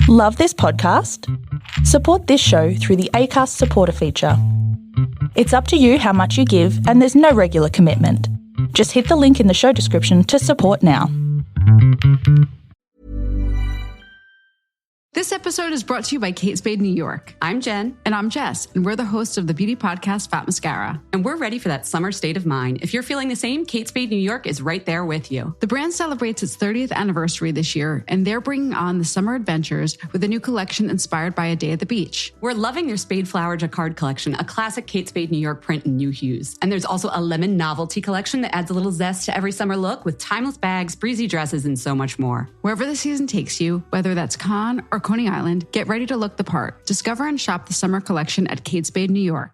Love this podcast? Support this show through the Acast supporter feature. It's up to you how much you give, and there's no regular commitment. Just hit the link in the show description to support now. This episode is brought to you by Kate Spade New York. I'm Jen. And I'm Jess, and we're the hosts of the beauty podcast Fat Mascara. And we're ready for that summer state of mind. If you're feeling the same, Kate Spade New York is right there with you. The brand celebrates its 30th anniversary this year, and they're bringing on the summer adventures with a new collection inspired by a day at the beach. We're loving their Spade Flower Jacquard collection, a classic Kate Spade New York print in new hues. And there's also a lemon novelty collection that adds a little zest to every summer look with timeless bags, breezy dresses, and so much more. Wherever the season takes you, whether that's Cannes or Coney Island, get ready to look the part. Discover and shop the summer collection at Kate Spade New York.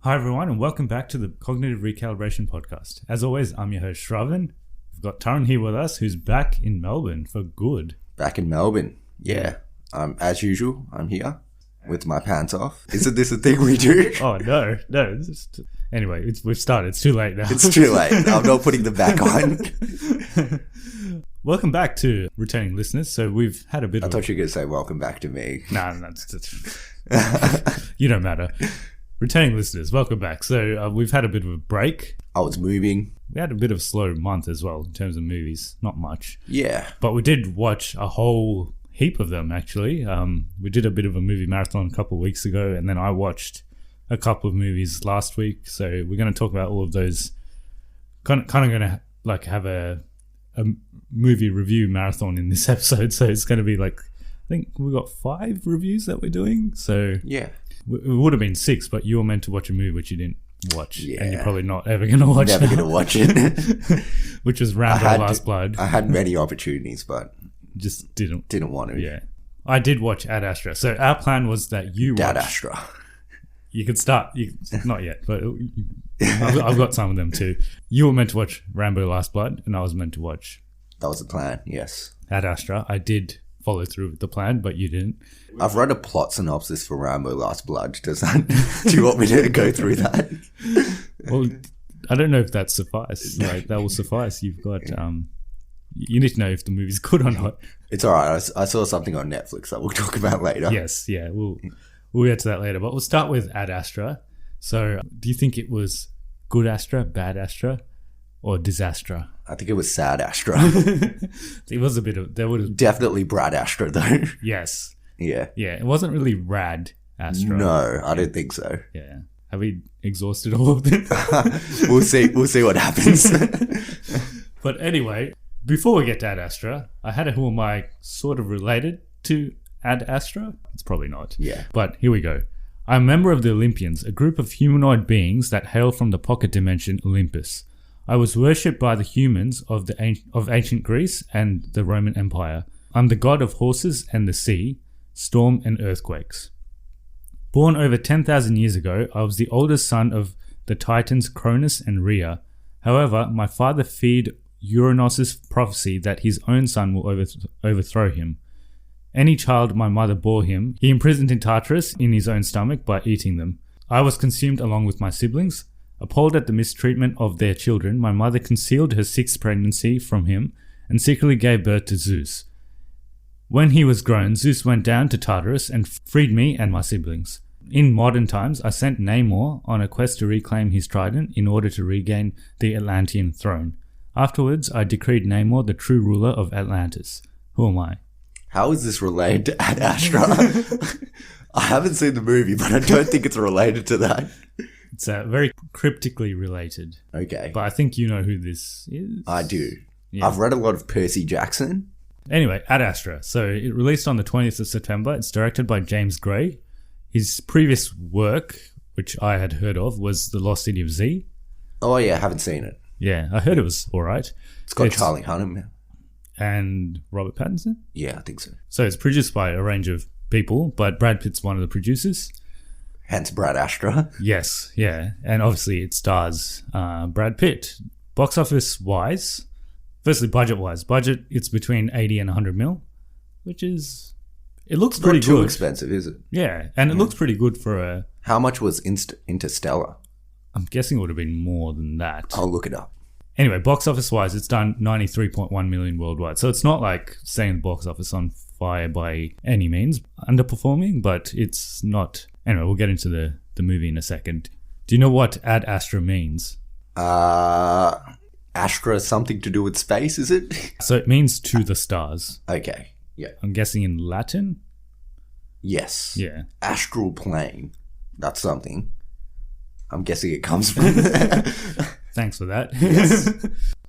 Hi everyone, and welcome back to the Cognitive Recalibration Podcast. As always, I'm your host Shravan. We've got Taryn here with us, who's back in Melbourne for good. Back in Melbourne, yeah. As usual, I'm here with my pants off. Isn't this a thing we do? Oh no. Anyway, we've started. It's too late now. It's too late. I'm not putting them back on. Welcome back to returning listeners. So we've had a bit I thought you were going to say welcome back to me. No, you don't matter. Returning listeners, welcome back. So we've had a bit of a break. I was moving. We had a bit of a slow month as well in terms of movies. Not much. Yeah. But we did watch a whole heap of them, actually. We did a bit of a movie marathon a couple of weeks ago, and then I watched a couple of movies last week. So we're going to talk about all of those. Kind of going to have a movie review marathon in this episode. So it's going to be I think we've got 5 reviews that we're doing. So yeah. It would have been 6, but you were meant to watch a movie which you didn't watch. Yeah. And you're probably not ever going to watch it. Never going to watch it. Which was Rambo Last Blood. I had many opportunities, but just didn't want to. Yeah. I did watch Ad Astra. So our plan was that you watch... Ad Astra. You could start... not yet, but I've got some of them too. You were meant to watch Rambo Last Blood, and I was meant to watch... That was the plan, yes. Ad Astra. I did follow through with the plan, but you didn't. I've read a plot synopsis for Rambo Last Blood. Do you want me to go through that? Well, I don't know if that suffices. That will suffice. You've got you need to know if the movie's good or not. It's all right. I saw something on Netflix that we'll talk about later. Yes, yeah, we'll get to that later. But we'll start with Ad Astra. So, do you think it was good Astra, bad Astra, or Disastra? I think it was Sad Astra. It was a bit of... There would have definitely Brad Astra though. Yes. Yeah. Yeah, it wasn't really Rad Astra. No, I don't think so. Yeah. Have we exhausted all of them? We'll see what happens. But anyway, before we get to Ad Astra, I had a Who Am I sort of related to Ad Astra. It's probably not. Yeah. But here we go. I'm a member of the Olympians, a group of humanoid beings that hail from the pocket dimension Olympus. I was worshipped by the humans of ancient Greece and the Roman Empire. I'm the god of horses and the sea, storm and earthquakes. Born over 10,000 years ago, I was the oldest son of the titans Cronus and Rhea. However, my father feared Uranus' prophecy that his own son will overthrow him. Any child my mother bore him, he imprisoned in Tartarus in his own stomach by eating them. I was consumed along with my siblings. Appalled at the mistreatment of their children, my mother concealed her 6th pregnancy from him and secretly gave birth to Zeus. When he was grown, Zeus went down to Tartarus and freed me and my siblings. In modern times, I sent Namor on a quest to reclaim his trident in order to regain the Atlantean throne. Afterwards, I decreed Namor the true ruler of Atlantis. Who am I? How is this related to Ad Astra? I haven't seen the movie, but I don't think it's related to that. It's very cryptically related. Okay. But I think you know who this is. I do. Yeah. I've read a lot of Percy Jackson. Anyway, Ad Astra. So it released on the 20th of September. It's directed by James Gray. His previous work, which I had heard of, was The Lost City of Z. Oh yeah, I haven't seen it. Yeah, I heard it was all right. It's got Charlie Hunnam. And Robert Pattinson? Yeah, I think so. So it's produced by a range of people, but Brad Pitt's one of the producers. Hence Brad Astra. Yes, yeah. And obviously it stars Brad Pitt, Box office wise, firstly budget wise, it's between 80 and 100 mil, which is, it looks pretty Not too good. expensive, is it? Yeah, and it looks pretty good for a. How much was Interstellar? I'm guessing it would have been more than that. I'll look it up. Anyway, box office wise, it's done 93.1 million worldwide. So it's not like setting the box office on fire by any means, underperforming, but it's not. Anyway, we'll get into the movie in a second. Do you know what Ad Astra means? Astra, something to do with space, is it? So it means to the stars. Okay, yeah. I'm guessing in Latin? Yes. Yeah. Astral plane. That's something. I'm guessing it comes from... Thanks for that. Yes.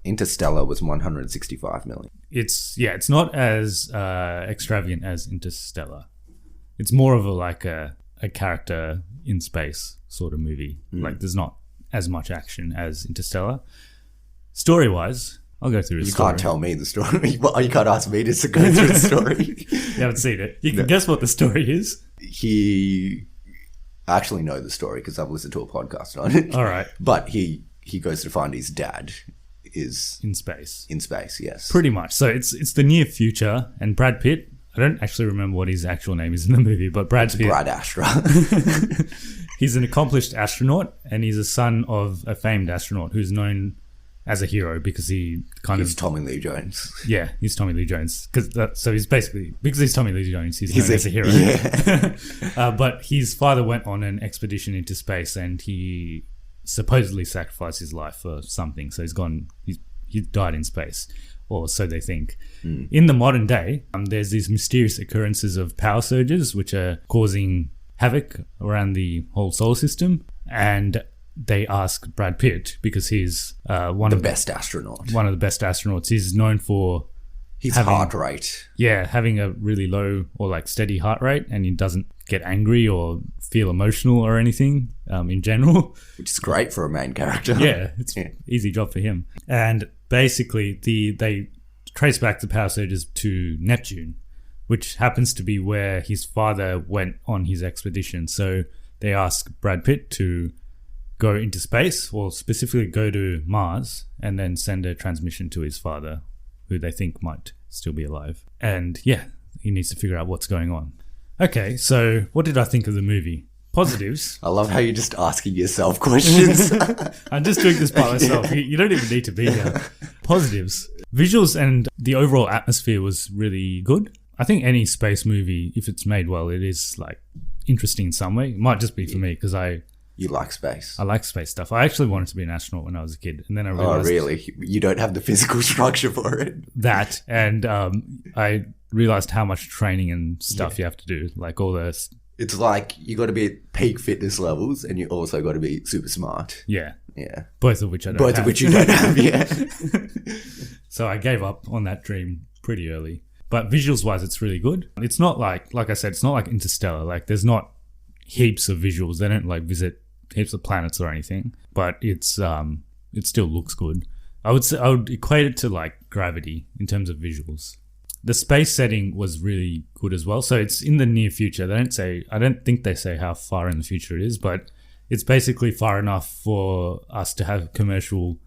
Interstellar was 165 million. It's not as extravagant as Interstellar. It's more of a character in space sort of movie. Like there's not as much action as Interstellar. Story wise, I'll go through the story. You can't tell me the story. Well, you can't ask me to go through the story. You haven't seen it. You can guess what the story is. I actually know the story because I've listened to a podcast on it. All right. But he goes to find his dad is in space. In space, yes. Pretty much. So it's the near future, and Brad Pitt, I don't actually remember what his actual name is in the movie, but Brad Pitt. Brad Astra. He's an accomplished astronaut, and he's a son of a famed astronaut who's known as a hero because he's Tommy Lee Jones. Yeah, he's Tommy Lee Jones. So he's basically, because he's Tommy Lee Jones, he's known as a hero. Yeah. But his father went on an expedition into space, and he supposedly sacrificed his life for something. So he died in space, or so they think. In the modern day, there's these mysterious occurrences of power surges, which are causing havoc around the whole solar system. And they ask Brad Pitt, because he's one of the best astronauts. He's known for his heart rate. Yeah, having a really low or like steady heart rate, and he doesn't get angry or feel emotional or anything in general. Which is great for a main character. Yeah, it's an easy job for him. And basically, they trace back the power surges to Neptune, which happens to be where his father went on his expedition. So they ask Brad Pitt to go into space, or specifically go to Mars, and then send a transmission to his father, who they think might still be alive. And yeah, he needs to figure out what's going on. Okay, so what did I think of the movie? Positives. I love how you're just asking yourself questions. I'm just doing this by myself. You don't even need to be here. Positives. Visuals and the overall atmosphere was really good. I think any space movie, if it's made well, it is like interesting in some way. It might just be for me because You like space. I like space stuff. I actually wanted to be an astronaut when I was a kid, and then I realized... Oh, really? You don't have the physical structure for it? That, and I realized how much training and stuff you have to do, like all this. It's like you got to be at peak fitness levels, and you also got to be super smart. Yeah. Yeah. Both of which I don't have. Both of which you don't have, yeah. So I gave up on that dream pretty early. But visuals-wise, it's really good. It's not like I said, it's not like Interstellar. Like, there's not heaps of visuals. They don't, like, visit heaps of planets or anything, but it still looks good. I would equate it to like Gravity in terms of visuals. The space setting was really good as well. So it's in the near future. I don't think they say how far in the future it is, but it's basically far enough for us to have commercial.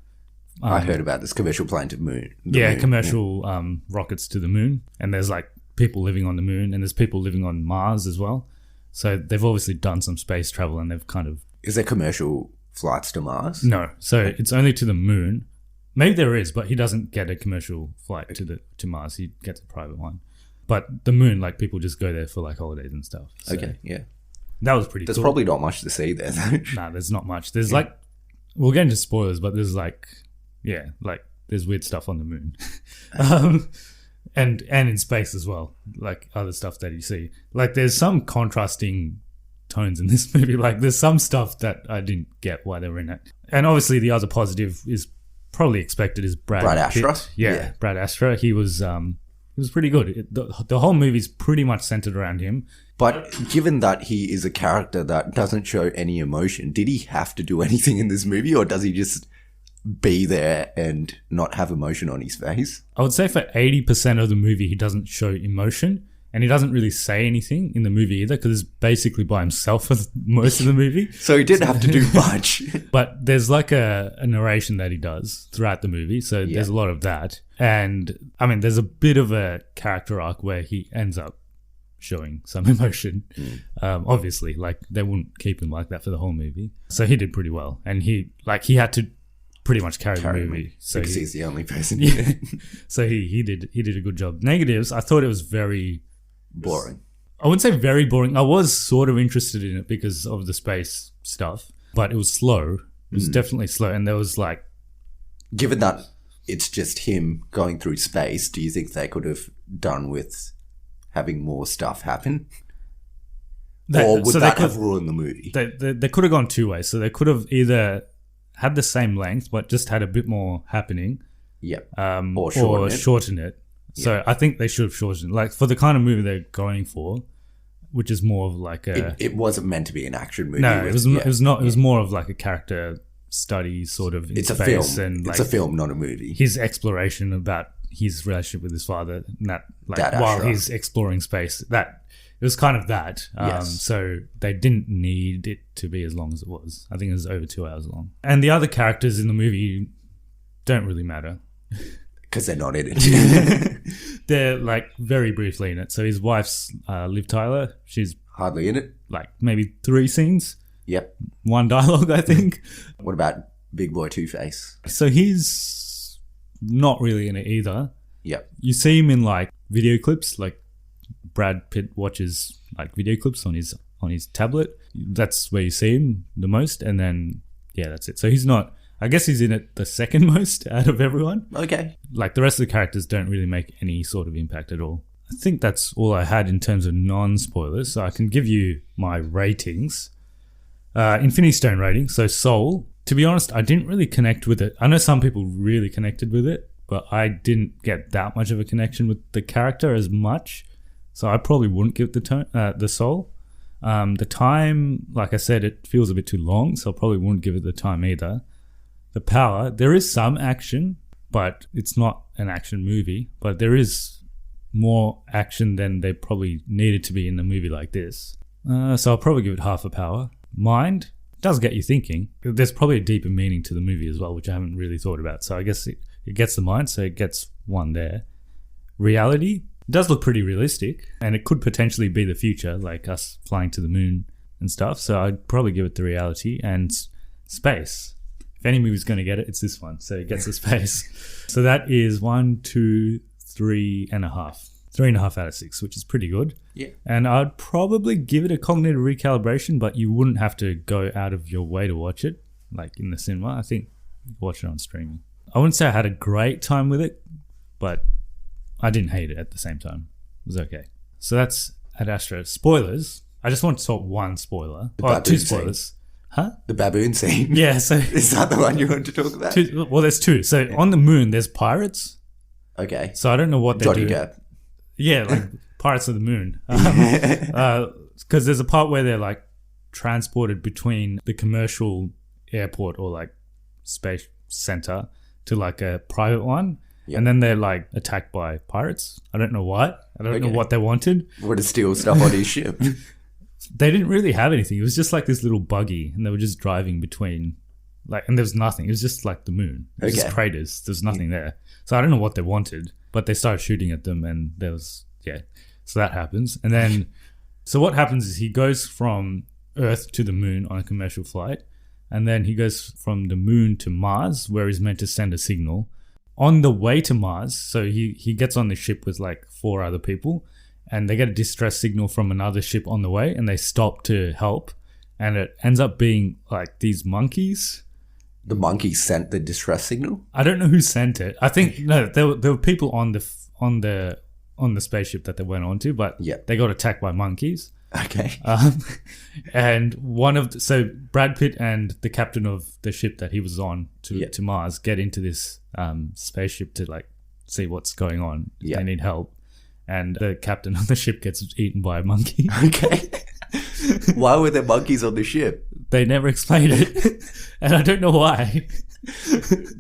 I heard about this commercial plane to moon. Commercial rockets to the moon, and there's like people living on the moon, and there's people living on Mars as well. So they've obviously done some space travel, and they've kind of. Is there commercial flights to Mars? No. So it's only to the moon. Maybe there is, but he doesn't get a commercial flight to Mars. He gets a private one. But the moon, like, people just go there for like holidays and stuff. So okay, yeah. That was pretty cool. There's probably not much to see there, though. Nah, there's not much. There's like, we'll get into spoilers, but there's like, there's weird stuff on the moon. And in space as well, like other stuff that you see. Like, there's some contrasting tones in this movie. Like, there's some stuff that I didn't get why they were in it. And obviously the other positive is probably expected is Brad Astra. Pitt. Yeah, Brad Astra. He was pretty good. The whole movie's pretty much centered around him. But given that he is a character that doesn't show any emotion, did he have to do anything in this movie, or does he just be there and not have emotion on his face? I would say for 80% of the movie, he doesn't show emotion. And he doesn't really say anything in the movie either because it's basically by himself for most of the movie. So he didn't have to do much. But there's like a narration that he does throughout the movie. So there's a lot of that. And I mean, there's a bit of a character arc where he ends up showing some emotion. Obviously, like they wouldn't keep him like that for the whole movie. So he did pretty well. And he had to pretty much carry the movie. So because he's the only person in it. So he did a good job. Negatives, I thought it was very boring. I wouldn't say very boring. I was sort of interested in it because of the space stuff, but it was slow. It was definitely slow. And there was like... Given that it's just him going through space, do you think they could have done with having more stuff happen? Or would that have ruined the movie? They could have gone two ways. So they could have either had the same length, but just had a bit more happening. Yep. Or shorten it. So I think they should have shortened it. Like for the kind of movie they're going for, which is more of like a... It wasn't meant to be an action movie. No, it was not. It was more of like a character study sort of in it's space. A film. And it's a film, not a movie. His exploration about his relationship with his father, and that like Ad while Astra. he's exploring space, that it was kind of that. Yes. So they didn't need it to be as long as it was. I think it was over 2 hours long. And the other characters in the movie don't really matter. Because they're not in it. They're like very briefly in it. So his wife's Liv Tyler. She's hardly in it. Like maybe 3 scenes. Yep. 1 dialogue, I think. What about Big Boy Two-Face? So he's not really in it either. Yep. You see him in like video clips, like Brad Pitt watches like video clips on his tablet. That's where you see him the most, and then that's it. So he's not. I guess he's in it the second most out of everyone. Okay. Like the rest of the characters don't really make any sort of impact at all. I think that's all I had in terms of non-spoilers. So I can give you my ratings. Infinity Stone rating. So Soul. To be honest, I didn't really connect with it. I know some people really connected with it, but I didn't get that much of a connection with the character as much. So I probably wouldn't give the Soul. The time, like I said, it feels a bit too long, so I probably wouldn't give it the time either. The Power, there is some action, but it's not an action movie. But there is more action than they probably needed to be in a movie like this. So I'll probably give it half a Power. Mind does get you thinking. There's probably a deeper meaning to the movie as well, which I haven't really thought about. So I guess it gets the mind, so it gets 1 there. Reality does look pretty realistic, and it could potentially be the future, like us flying to the moon and stuff. So I'd probably give it the reality. And space. If any movie's going to get it, it's this one. So it gets the space. So that is 1, 2, 3.5. 3.5 out of 6, which is pretty good. Yeah. And I'd probably give it a cognitive recalibration, but you wouldn't have to go out of your way to watch it, like in the cinema. I think watch it on streaming. I wouldn't say I had a great time with it, but I didn't hate it at the same time. It was okay. So that's Ad Astra. Spoilers. I just want to talk 1 spoiler. The 2 spoilers. Scene. Huh? The baboon scene. Yeah, so... Is that the one you want to talk about? Well, there's 2. So on the moon, there's pirates. Okay. So I don't know what they're Johnny doing. Depp. Yeah, like Pirates of the Moon. Because there's a part where they're like transported between the commercial airport or like space center to like a private one. Yep. And then they're like attacked by pirates. I don't know why. I don't know what they wanted. What to steal stuff on his ship. They didn't really have anything. It was just like this little buggy, and they were just driving between, like, and there was nothing. It was just like the moon. It was just craters. There's nothing there. So I don't know what they wanted, but they started shooting at them, and there was So that happens, and then so what happens is he goes from Earth to the moon on a commercial flight, and then he goes from the moon to Mars, where he's meant to send a signal. On the way to Mars, so he gets on the ship with like 4 other people. And they get a distress signal from another ship on the way, and they stop to help. And it ends up being like these monkeys. The monkeys sent the distress signal? I don't know who sent it. I think there were people on the spaceship that they went onto, but they got attacked by monkeys. Okay. And so Brad Pitt and the captain of the ship that he was on to Mars get into this spaceship to like see what's going on. They need help. And the captain of the ship gets eaten by a monkey. Okay. Why were there monkeys on the ship? They never explained it. And I don't know why.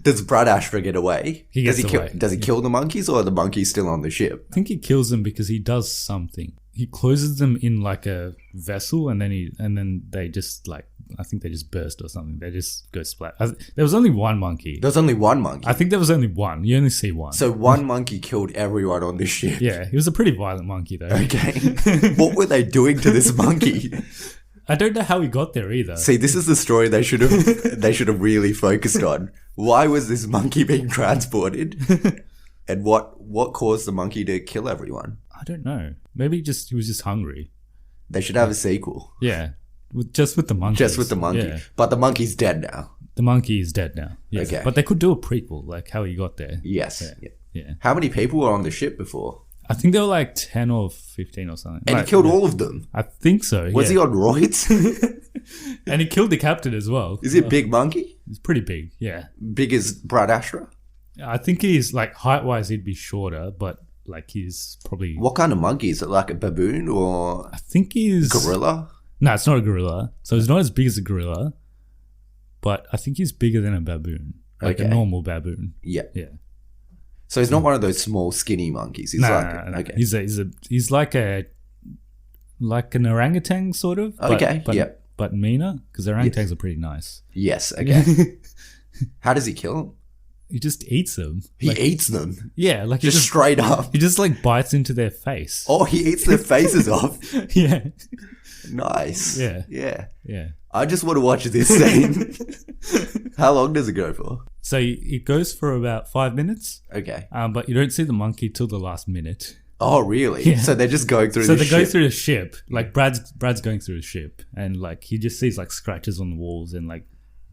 Does Brad Astra get away? He gets away. Does he kill the monkeys, or are the monkeys still on the ship? I think he kills them because he does something. He closes them in like a vessel, and then they just like, I think they just burst or something. They just go splat. There was only one monkey. There was only one monkey. I think there was only one. You only see one. So one monkey killed everyone on the ship. Yeah, he was a pretty violent monkey though. Okay. What were they doing to this monkey? I don't know how he got there either. See, this is the story they should have really focused on. Why was this monkey being transported? And what caused the monkey to kill everyone? I don't know. Maybe he was just hungry. They should have a sequel. Yeah. Just with the monkey. Just with the monkey. Yeah. But the monkey's dead now. The monkey is dead now. Yes. Okay. But they could do a prequel, like how he got there. Yes. Yeah. How many people were on the ship before? I think there were like 10 or 15 or something. And he killed all of them? I think so, Was he on roids? And he killed the captain as well. Is he a big monkey? He's pretty big, yeah. Big as Brad Astra? I think he's like height-wise he'd be shorter, but like he's probably... What kind of monkey? Is it like a baboon or I think he's... gorilla? No, it's not a gorilla. So he's not as big as a gorilla, but I think he's bigger than a baboon. Like a normal baboon. Yeah. Yeah. So he's not one of those small skinny monkeys. He's No. Okay. He's like an orangutan sort of. But meaner, because orangutans are pretty nice. Yes. Okay. How does he kill them? He just eats them. He eats them. Yeah, like Just straight up. He just like bites into their face. Oh, he eats their faces off. Yeah. Nice. Yeah. Yeah. I just want to watch this scene. How long does it go for? So it goes for about 5 minutes. Okay. But you don't see the monkey till the last minute. Oh, really? Yeah. So they're just going through So the they ship. go through the ship. Like Brad's going through the ship, and like he just sees like scratches on the walls and like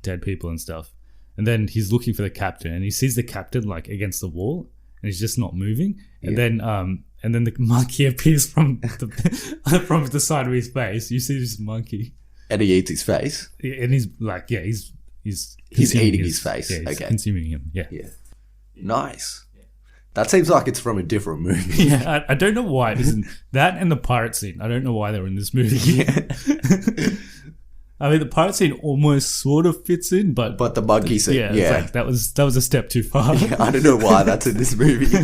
dead people and stuff. And then he's looking for the captain, and he sees the captain like against the wall, and he's just not moving. And then the monkey appears from the side of his face. You see this monkey, And he eats his face. and he's like, yeah, he's eating his face. Yeah, he's Okay. consuming him. Yeah. Yeah. Nice. That seems like it's from a different movie. Yeah, I don't know why it isn't that and the pirate scene. I don't know why they're in this movie. I mean, the pirate scene almost sort of fits in, but But the monkey scene, it's like, that was a step too far. Yeah, I don't know why that's in this movie,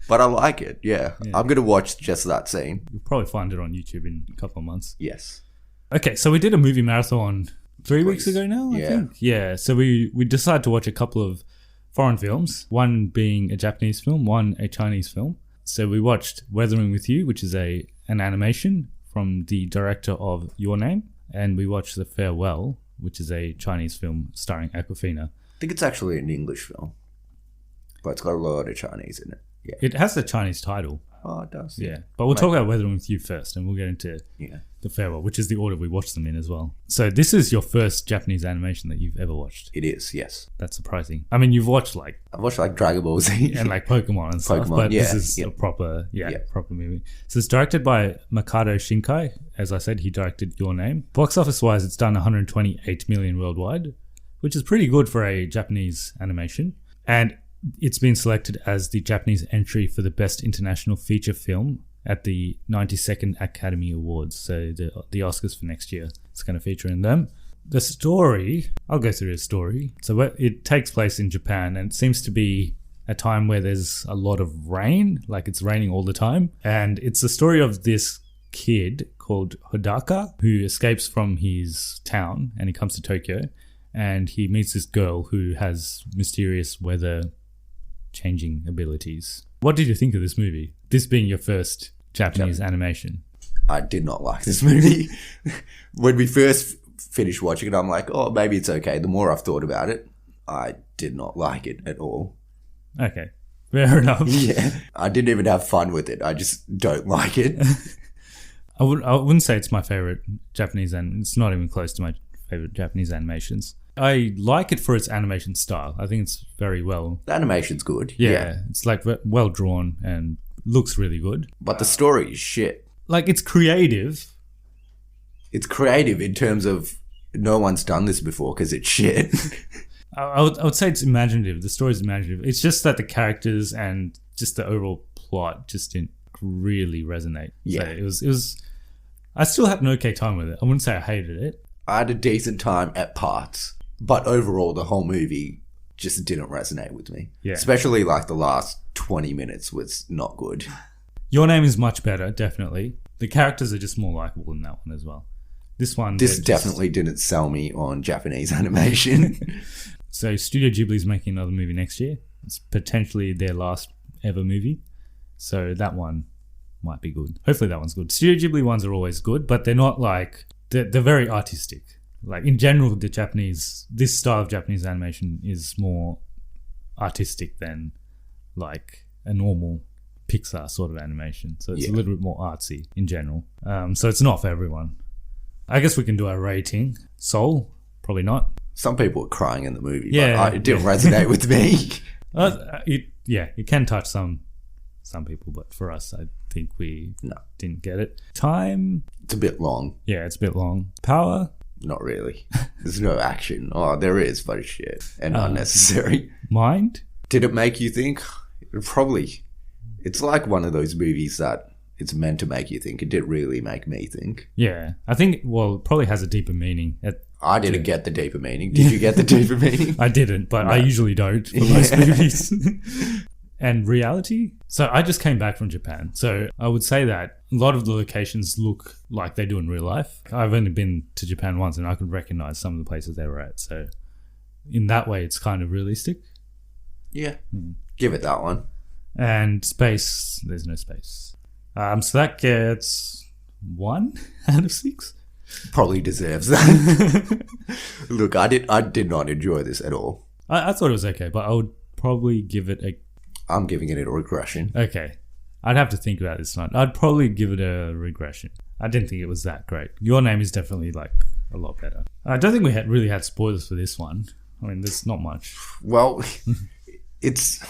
but I like it. Yeah. I'm going to watch just that scene. You'll probably find it on YouTube in a couple of months. Yes. Okay, so we did a movie marathon 3 weeks ago now, I think. Yeah, so we decided to watch a couple of foreign films, one being a Japanese film, one a Chinese film. So we watched Weathering with You, which is an animation from the director of Your Name, and we watched The Farewell, which is a Chinese film starring Awkwafina. I think it's actually an English film, but it's got a lot of Chinese in it. Yeah. It has a Chinese title. Oh, it does. Yeah, but we'll talk about Weathering with You first, and we'll get into Yeah. The Farewell, which is the order we watched them in as well. So this is your first Japanese animation that you've ever watched. It is, yes. That's surprising. I mean, you've watched like I've watched like Dragon Ball Z. and like Pokemon and stuff, Pokemon, but yeah, this is yeah. a proper movie. So it's directed by Makoto Shinkai. As I said, he directed Your Name. Box office wise, it's done 128 million worldwide, which is pretty good for a Japanese animation. And it's been selected as the Japanese entry for the best international feature film at the 92nd Academy Awards. So the Oscars for next year, it's going to feature in them. The story, I'll go through the story. So it takes place in Japan, and it seems to be a time where there's a lot of rain, like it's raining all the time. And it's the story of this kid called Hodaka who escapes from his town and he comes to Tokyo, and he meets this girl who has mysterious weather changing abilities. What did you think of this movie? This being your first Japanese animation. I did not like this movie. When we first finished watching it, I'm like, oh, maybe it's okay. The more I've thought about it, I did not like it at all. Okay, fair enough. Yeah. I didn't even have fun with it. I just don't like it. I wouldn't say it's my favorite Japanese, and it's not even close to my favorite Japanese animations. I like it for its animation style. I think it's very well. The animation's good. Yeah. It's like well drawn and looks really good. But the story is shit. Like, it's creative. It's creative in terms of no one's done this before because it's shit. I would say it's imaginative. The story's imaginative. It's just that the characters and just the overall plot just didn't really resonate. Yeah. So it was. I still had an okay time with it. I wouldn't say I hated it. I had a decent time at parts, but overall the whole movie just didn't resonate with me. Yeah. Especially like the last 20 minutes was not good. Your Name is much better, definitely. The characters are just more likable in that one as well. This definitely didn't sell me on Japanese animation. So Studio Ghibli's making another movie next year. It's potentially their last ever movie. So that one might be good. Hopefully that one's good. Studio Ghibli ones are always good, but they're not like... They're very artistic. Like in general, this style of Japanese animation is more artistic than like a normal Pixar sort of animation. So it's a little bit more artsy in general. So it's not for everyone. I guess we can do our rating. Soul, probably not. Some people were crying in the movie, but it didn't resonate with me. It can touch some people, but for us, I think we didn't get it. Time, it's a bit long. Yeah, it's a bit long. Power, not really. There's no action. Oh, there is, but it's shit and unnecessary. Mind, did it make you think? Probably. It's like one of those movies that it's meant to make you think. It didn't really make me think. Yeah, I think, it probably has a deeper meaning. I didn't get the deeper meaning. Did you get the deeper meaning? I didn't, but I usually don't for most movies. And reality? So I just came back from Japan. So I would say that a lot of the locations look like they do in real life. I've only been to Japan once and I could recognize some of the places they were at. So in that way, it's kind of realistic. Yeah. Give it that one. And space, there's no space. So that gets 1 out of 6. Probably deserves that. Look, I did not enjoy this at all. I thought it was okay, but I would probably give it a... I'm giving it a regression. Okay. I'd have to think about this one. I'd probably give it a regression. I didn't think it was that great. Your Name is definitely like a lot better. I don't think we really had spoilers for this one. I mean, there's not much. Well, it's...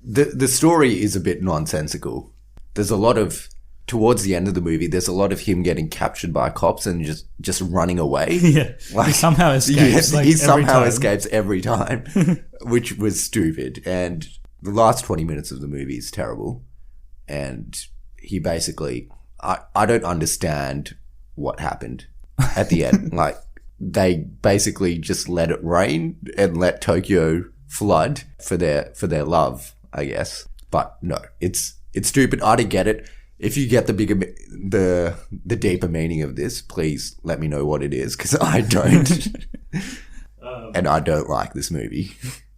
The story is a bit nonsensical. There's a lot of... Towards the end of the movie, there's a lot of him getting captured by cops and just running away. Yeah, like, he somehow escapes. He somehow escapes every time, which was stupid. And the last 20 minutes of the movie is terrible. And he basically... I don't understand what happened at the end. Like, they basically just let it rain and let Tokyo flood for their love, I guess. But no, it's stupid. I didn't get it. If you get the deeper meaning of this, please let me know what it is, because I don't. And I don't like this movie.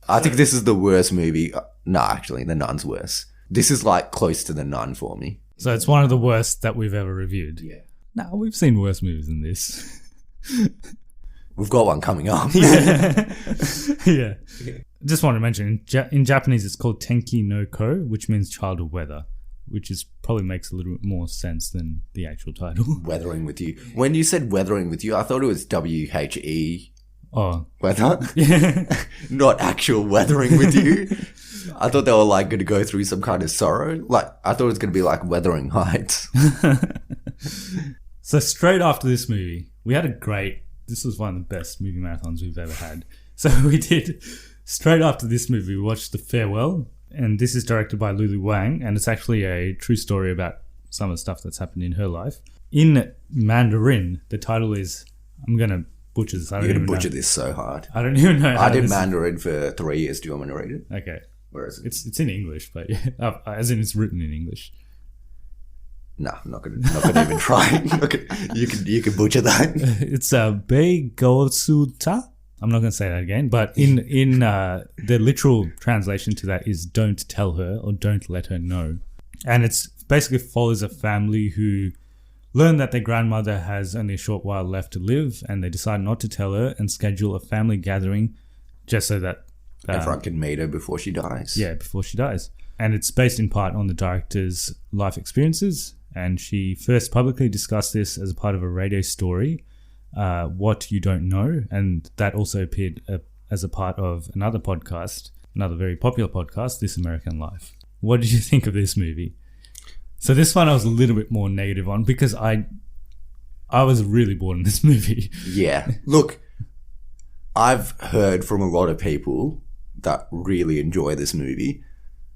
I think this is the worst movie. No, actually, The Nun's worse. This is like close to The Nun for me. So it's one of the worst that we've ever reviewed. Yeah. No, we've seen worse movies than this. We've got one coming up. Yeah. Just want to mention, in Japanese it's called Tenki no Ko, which means Child of Weather, which is probably makes a little bit more sense than the actual title. Weathering with You. When you said Weathering with You, I thought it was WHE. Oh. Weather? Yeah. Not actual Weathering with You. I thought they were like going to go through some kind of sorrow. Like, I thought it was going to be like Wuthering Heights. So straight after this movie, we had this was one of the best movie marathons we've ever had. So we did, straight after this movie, we watched The Farewell. And this is directed by Lulu Wang, and it's actually a true story about some of the stuff that's happened in her life. In Mandarin, the title is... I'm going to butcher this. You're going to butcher this so hard. I don't even know how I did Mandarin for 3 years. Do you want me to read it? Okay. Where is it? It's in English, but yeah, as in it's written in English. No, I'm not going to even try. You can butcher that. It's Bei Gosuta. I'm not going to say that again, but in the literal translation to that is "don't tell her" or "don't let her know," and it's basically follows a family who learn that their grandmother has only a short while left to live, and they decide not to tell her and schedule a family gathering just so that everyone can meet her before she dies. Yeah, before she dies, and it's based in part on the director's life experiences. And she first publicly discussed this as a part of a radio story. What You Don't Know, and that also appeared as a part of another podcast, another very popular podcast, This American Life. What did you think of this movie? So this one I was a little bit more negative on because I was really bored in this movie. Yeah. Look, I've heard from a lot of people that really enjoy this movie,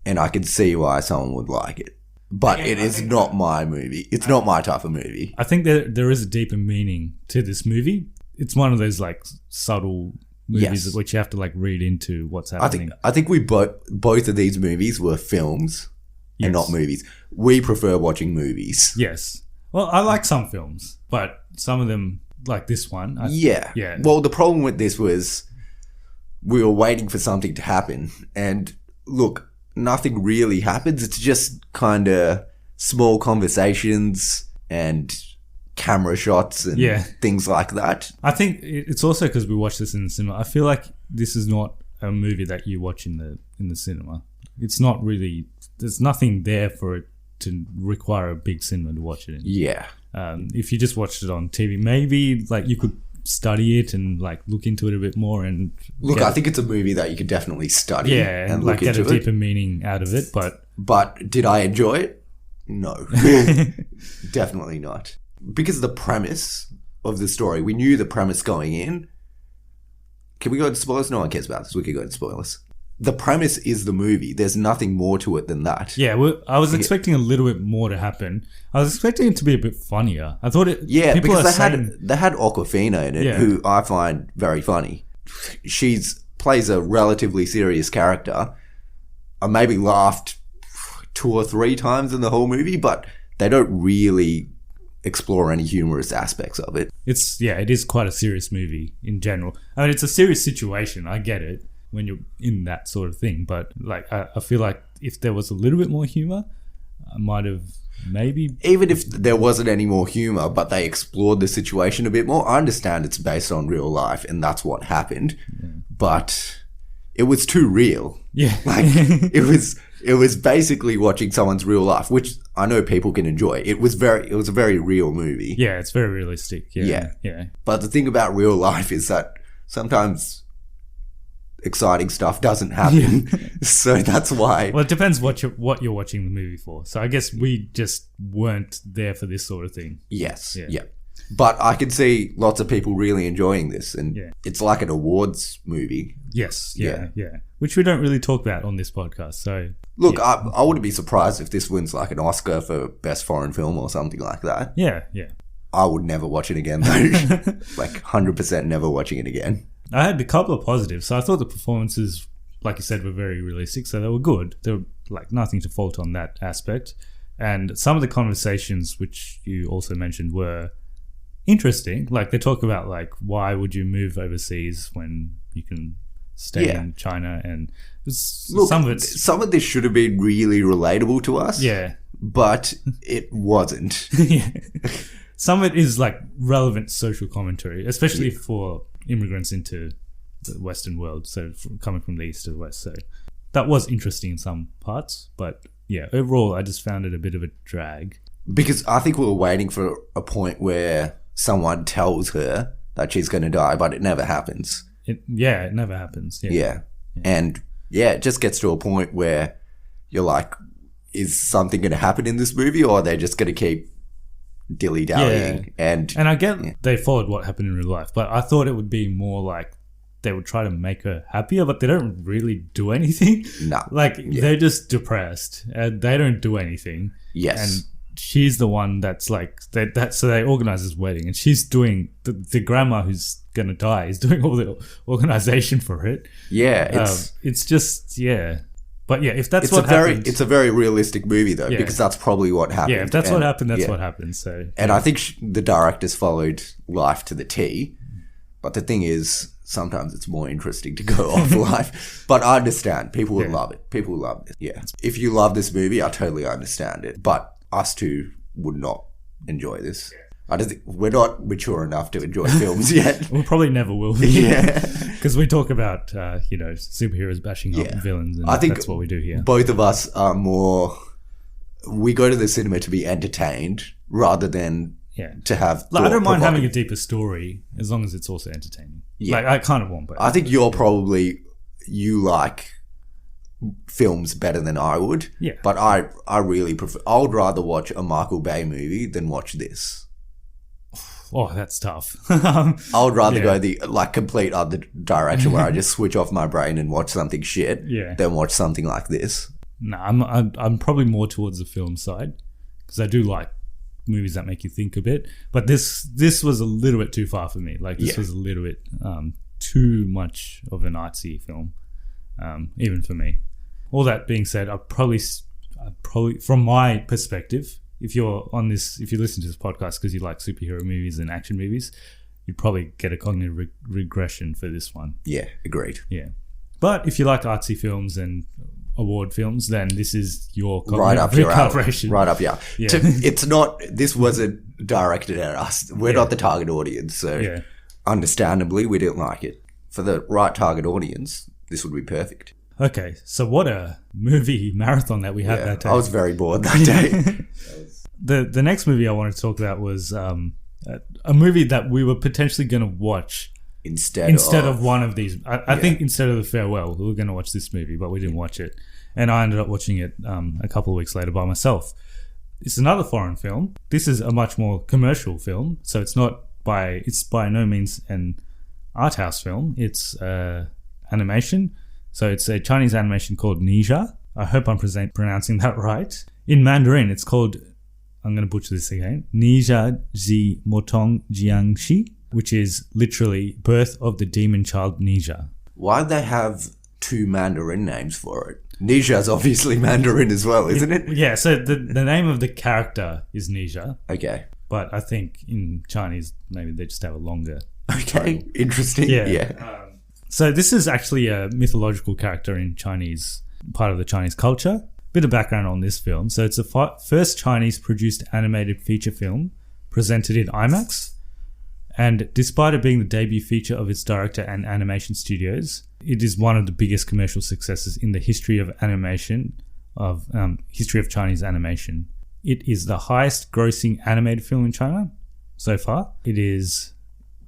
and I can see why someone would like it. But it is not my movie. It's not my type of movie. I think there is a deeper meaning to this movie. It's one of those like subtle movies Yes. which you have to like read into what's happening. I think we both of these movies were films and not Yes. movies. We prefer watching movies. Yes. Well, I like some films, but some of them, like this one. Yeah. Yeah. Well, the problem with this was we were waiting for something to happen. And look, nothing really happens. It's just kind of small conversations and camera shots and Yeah. things like that. I think it's also because we watched this in the cinema. I feel like this is not a movie that you watch in the cinema. It's not really. There's nothing there for it to require a big cinema to watch it in. Yeah. If you just watched it on TV, maybe like you could study it and like look into it a bit more and Look, I think it's a movie that you could definitely study yeah, and like look get a into it. deeper meaning out of it. But did I enjoy it? No. Definitely not. Because the premise of the story, we knew the premise going in. Can we go into spoilers? No one cares about this. We could go into spoilers. The premise is the movie. There's nothing more to it than that. yeah, I was expecting a little bit more to happen. I was expecting it to be a bit funnier. I thought it. Yeah, people because are they had Awkwafina in it, Yeah. who I find very funny. She's plays a relatively serious character. I maybe laughed 2 or 3 times in the whole movie, but they don't really explore any humorous aspects of it. It is quite a serious movie in general. I mean, it's a serious situation. I get it when you're in that sort of thing, but like I feel like if there was a little bit more humor, I might have maybe. Even if there wasn't any more humor, but they explored the situation a bit more. I understand it's based on real life and that's what happened, but it was too real. Yeah, Like it was basically watching someone's real life, which I know people can enjoy. It was a very real movie. yeah, it's very realistic. Yeah. yeah. But the thing about real life is that sometimes exciting stuff doesn't happen. So that's why. Well, it depends what you're watching the movie for. So I guess we just weren't there for this sort of thing. Yes. Yeah. Yeah. But I can see lots of people really enjoying this, and Yeah. it's like an awards movie. Yes, yeah. Which we don't really talk about on this podcast. So Look, I wouldn't be surprised if this wins like an Oscar for Best Foreign Film or something like that. yeah. I would never watch it again, though. Like 100% never watching it again. I had a couple of positives. So I thought the performances, like you said, were very realistic. So they were good. There were like nothing to fault on that aspect. And some of the conversations, which you also mentioned, were interesting. Like they talk about like, why would you move overseas when you can stay Yeah. in China? And Look, some of it's some of this should have been really relatable to us. yeah. But it wasn't. Yeah. Some of it is like relevant social commentary, especially for immigrants into the Western world. So coming from the East to the West. So that was interesting in some parts. But yeah, overall, I just found it a bit of a drag. Because I think we were waiting for a point where someone tells her that she's going to die, but it never happens. It never happens. Yeah. And yeah, it just gets to a point where you're like, is something going to happen in this movie, or are they just going to keep dilly-dallying? And And I get they followed what happened in real life, but I thought it would be more like they would try to make her happier, but they don't really do anything. No. Like they're just depressed and they don't do anything. yes. And she's the one that's like so they organize this wedding, and she's doing the grandma who's gonna die is doing all the organization for it. Yeah, It's just but yeah, if that's it's what happened, it's a very realistic movie though, Yeah. because that's probably what happened. yeah, if that's what And- happened, that's yeah. what happened. So And I think the directors followed life to the T. But the thing is, sometimes it's more interesting to go off life. But I understand. People would love it. People would love it. Yeah. If you love this movie, I totally understand it. But us two would not enjoy this. I don't think we're not mature enough to enjoy films yet. we probably never will. Yeah. Because we talk about superheroes bashing up villains, and I think that's what we do here. Both of us are more. We go to the cinema to be entertained rather than to have. Like, I don't mind having a thought-provoking. deeper story as long as it's also entertaining. Yeah. Like I kind of want both. I think you like films better than I would. Yeah. But I really prefer. I would rather watch a Michael Bay movie than watch this. Oh, that's tough. I would rather Yeah. go the complete other direction where I just switch off my brain and watch something shit Yeah. than watch something like this. No, I'm probably more towards the film side because I do like movies that make you think a bit. But this was a little bit too far for me. Like this Yeah. was a little bit too much of an artsy film, even for me. All that being said, I probably, from my perspective, if you listen to this podcast because you like superhero movies and action movies, you'd probably get a cognitive regression for this one. Yeah, agreed. Yeah. But if you like artsy films and award films, then this is your right up your alley. Right up, yeah. Yeah. It's not. This wasn't directed at us. We're not the target audience, so understandably, we didn't like it. For the right target audience, this would be perfect. Okay, so what a movie marathon that we had that day. I was very bored that day. The next movie I wanted to talk about was a movie that we were potentially going to watch. Instead of one of these. I think instead of The Farewell, we were going to watch this movie, but we didn't watch it. And I ended up watching it a couple of weeks later by myself. It's another foreign film. This is a much more commercial film, so it's by no means an art house film. It's animation. So it's a Chinese animation called Ninja. I hope I'm pronouncing that right. In Mandarin, it's called, I'm going to butcher this again, Ninja Zi Motong Jiangxi, which is literally Birth of the Demon Child Ninja. Why'd they have two Mandarin names for it? Ninja is obviously Mandarin as well, isn't it? Yeah, so the name of the character is Ninja. Okay. But I think in Chinese, maybe they just have a longer Okay, title. Interesting. Yeah. So this is actually a mythological character in Chinese, part of the Chinese culture. Bit of background on this film. So it's the first Chinese-produced animated feature film presented in IMAX. And despite it being the debut feature of its director and animation studios, it is one of the biggest commercial successes in the history of animation, history of Chinese animation. It is the highest grossing animated film in China so far. It is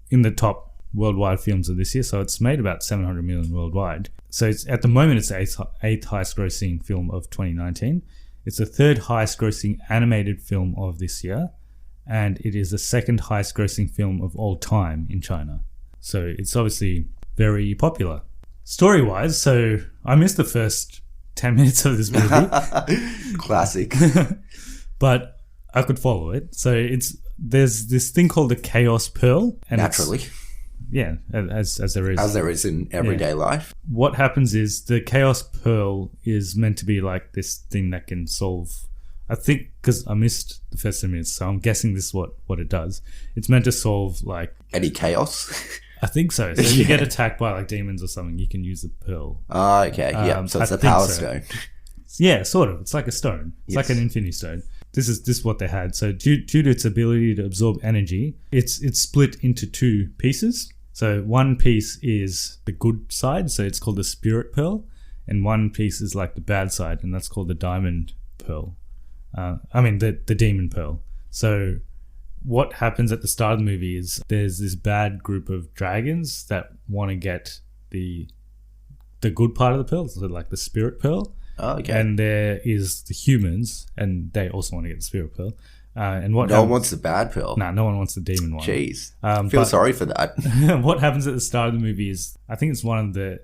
in the top worldwide films of this year, so it's made about 700 million worldwide. So at the moment, it's the eighth highest grossing film of 2019. It's the third highest grossing animated film of this year. And it is the second highest grossing film of all time in China. So it's obviously very popular. Story-wise, so I missed the first 10 minutes of this movie. Classic. But I could follow it. So there's this thing called the Chaos Pearl. And naturally. Yeah, as there is. As there is in everyday life. What happens is the Chaos Pearl is meant to be like this thing that can solve... I think, because I missed the first 10 minutes, so I'm guessing this is what it does. It's meant to solve, like... Any chaos? I think so. So if you get attacked by, like, demons or something, you can use the pearl. Oh, okay. Yeah, so it's a power stone. Yeah, sort of. It's like a stone. It's like an infinity stone. This is what they had. So due to its ability to absorb energy, it's split into two pieces. So one piece is the good side, so it's called the spirit pearl. And one piece is, like, the bad side, and that's called the diamond pearl. The demon pearl. So what happens at the start of the movie is there's this bad group of dragons that want to get the good part of the pearl, so like the spirit pearl. Oh, okay. And there is the humans, and they also want to get the spirit pearl. No one wants the bad pearl. Nah, no one wants the demon one. Jeez. Feel sorry for that. What happens at the start of the movie is, I think it's one of the